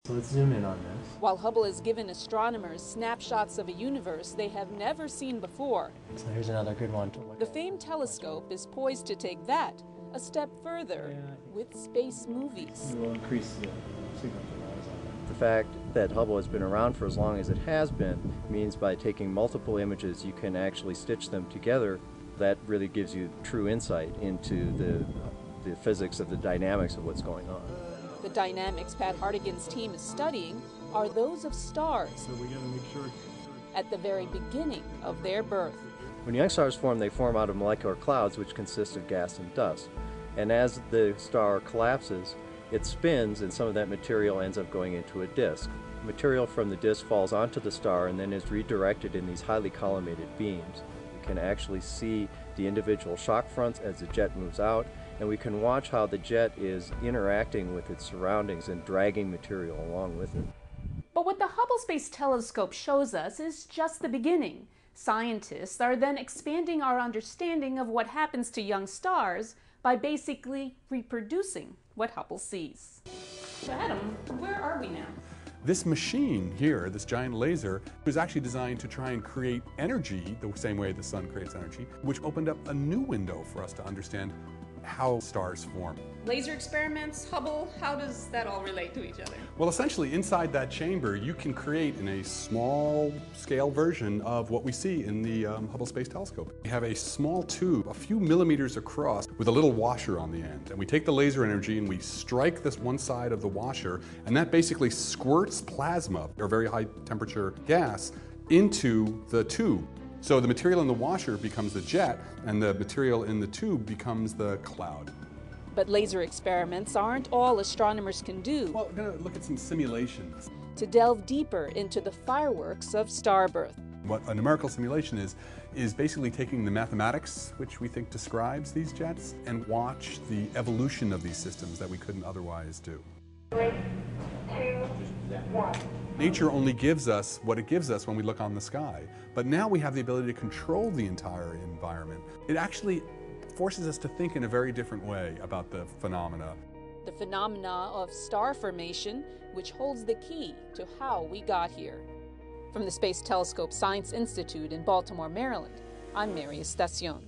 So let's zoom in on this. While Hubble has given astronomers snapshots of a universe they have never seen before, So here's another good one to look the at. famed telescope is poised to take that a step further with space movies. We will increase the signal to rise on it. The fact that Hubble has been around for as long as it has been means by taking multiple images you can actually stitch them together. That really gives you true insight into the physics of the dynamics of what's going on. The dynamics Pat Hartigan's team is studying are those of stars So we got to make sure. at the very beginning of their birth. When young stars form, they form out of molecular clouds which consist of gas and dust. And as the star collapses, it spins and some of that material ends up going into a disk. Material from the disk falls onto the star and then is redirected in these highly collimated beams. We can actually see the individual shock fronts as the jet moves out, and we can watch how the jet is interacting with its surroundings and dragging material along with it. But what the Hubble Space Telescope shows us is just the beginning. Scientists are then expanding our understanding of what happens to young stars by basically reproducing what Hubble sees. So Adam, where are we now? This machine here, this giant laser, was actually designed to try and create energy the same way the sun creates energy, which opened up a new window for us to understand how stars form. Laser experiments, Hubble, how does that all relate to each other? Well, essentially, inside that chamber, you can create in a small scale version of what we see in the Hubble Space Telescope. We have a small tube, a few millimeters across, with a little washer on the end. And we take the laser energy and we strike this one side of the washer, and that basically squirts plasma, or very high temperature gas, into the tube. So the material in the washer becomes the jet, and the material in the tube becomes the cloud. But laser experiments aren't all astronomers can do. Well, we're going to look at some simulations. To delve deeper into the fireworks of star birth. What a numerical simulation is basically taking the mathematics, which we think describes these jets, and watch the evolution of these systems that we couldn't otherwise do. 3, 2, 1. Nature only gives us what it gives us when we look on the sky, but now we have the ability to control the entire environment. It actually forces us to think in a very different way about the phenomena. The phenomena of star formation, which holds the key to how we got here. From the Space Telescope Science Institute in Baltimore, Maryland, I'm Mary Estacion.